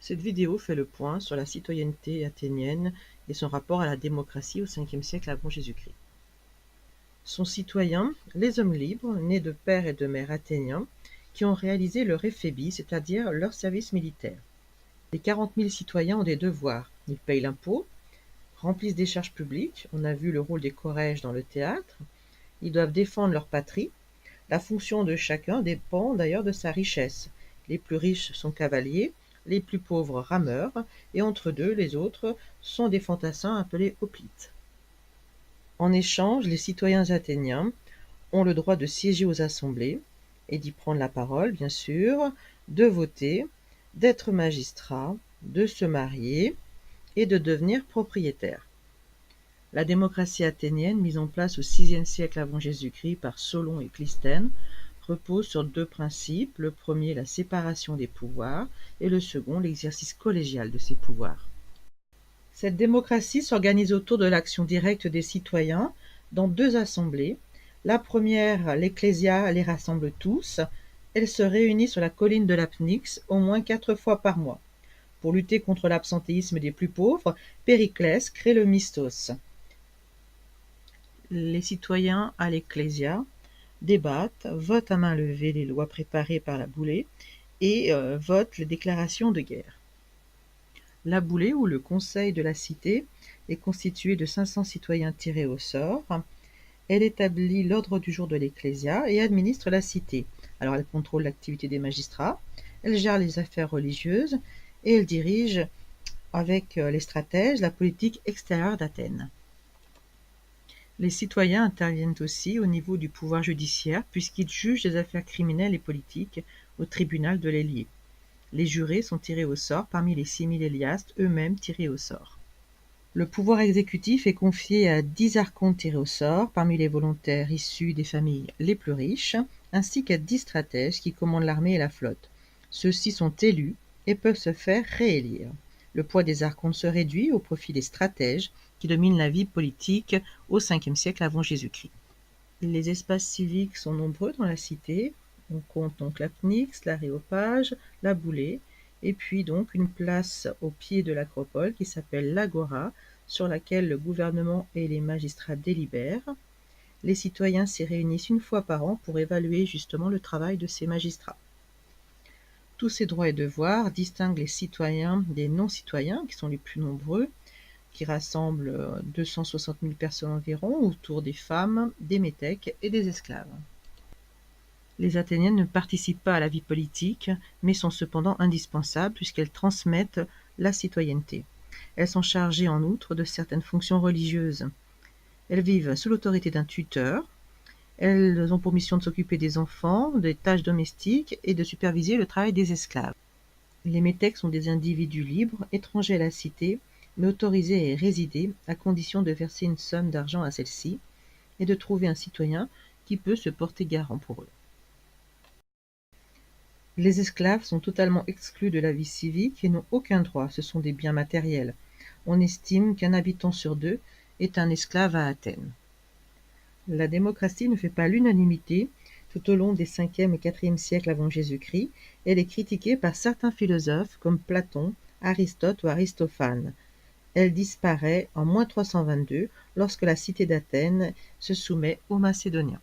Cette vidéo fait le point sur la citoyenneté athénienne et son rapport à la démocratie au 5e siècle avant Jésus-Christ. Sont citoyens les hommes libres, nés de pères et de mères athéniens, qui ont réalisé leur éphébie, c'est-à-dire leur service militaire. Les 40 000 citoyens ont des devoirs. Ils payent l'impôt, remplissent des charges publiques, on a vu le rôle des chorèges dans le théâtre, ils doivent défendre leur patrie. La fonction de chacun dépend d'ailleurs de sa richesse. Les plus riches sont cavaliers, les plus pauvres rameurs, et entre deux, les autres sont des fantassins appelés hoplites. En échange, les citoyens athéniens ont le droit de siéger aux assemblées et d'y prendre la parole, bien sûr, de voter, d'être magistrats, de se marier et de devenir propriétaires. La démocratie athénienne, mise en place au VIe siècle avant Jésus-Christ par Solon et Clisthène, repose sur deux principes. Le premier, la séparation des pouvoirs, et le second, l'exercice collégial de ces pouvoirs. Cette démocratie s'organise autour de l'action directe des citoyens dans deux assemblées. La première, l'Ecclésia, les rassemble tous. Elle se réunit sur la colline de l'Apnyx au moins 4 fois par mois. Pour lutter contre l'absentéisme des plus pauvres, Périclès crée le mistos. Les citoyens à l'Ecclésia débattent, votent à main levée les lois préparées par la Boulée et votent les déclarations de guerre. La Boulée, ou le Conseil de la Cité, est constitué de 500 citoyens tirés au sort. Elle établit l'ordre du jour de l'Ecclésia et administre la cité. Alors elle contrôle l'activité des magistrats, elle gère les affaires religieuses et elle dirige avec les stratèges la politique extérieure d'Athènes. Les citoyens interviennent aussi au niveau du pouvoir judiciaire puisqu'ils jugent des affaires criminelles et politiques au tribunal de l'Héliée. Les jurés sont tirés au sort parmi les 6000 Héliastes, eux-mêmes tirés au sort. Le pouvoir exécutif est confié à 10 archontes tirés au sort parmi les volontaires issus des familles les plus riches, ainsi qu'à 10 stratèges qui commandent l'armée et la flotte. Ceux-ci sont élus et peuvent se faire réélire. Le poids des archontes se réduit au profit des stratèges qui dominent la vie politique au 5e siècle avant Jésus-Christ. Les espaces civiques sont nombreux dans la cité. On compte donc l'Apnyx, l'Aréopage, la Boulée, et puis donc une place au pied de l'acropole qui s'appelle l'Agora, sur laquelle le gouvernement et les magistrats délibèrent. Les citoyens s'y réunissent une fois par an pour évaluer justement le travail de ces magistrats. Tous ces droits et devoirs distinguent les citoyens des non-citoyens, qui sont les plus nombreux, qui rassemblent 260 000 personnes environ, autour des femmes, des métèques et des esclaves. Les Athéniennes ne participent pas à la vie politique, mais sont cependant indispensables puisqu'elles transmettent la citoyenneté. Elles sont chargées en outre de certaines fonctions religieuses. Elles vivent sous l'autorité d'un tuteur. Elles ont pour mission de s'occuper des enfants, des tâches domestiques et de superviser le travail des esclaves. Les métèques sont des individus libres, étrangers à la cité, mais autorisés à y résider à condition de verser une somme d'argent à celle-ci et de trouver un citoyen qui peut se porter garant pour eux. Les esclaves sont totalement exclus de la vie civique et n'ont aucun droit, ce sont des biens matériels. On estime qu'un habitant sur 2 est un esclave à Athènes. La démocratie ne fait pas l'unanimité tout au long des 5e et 4e siècles avant Jésus-Christ. Elle est critiquée par certains philosophes comme Platon, Aristote ou Aristophane. Elle disparaît en -322 lorsque la cité d'Athènes se soumet aux Macédoniens.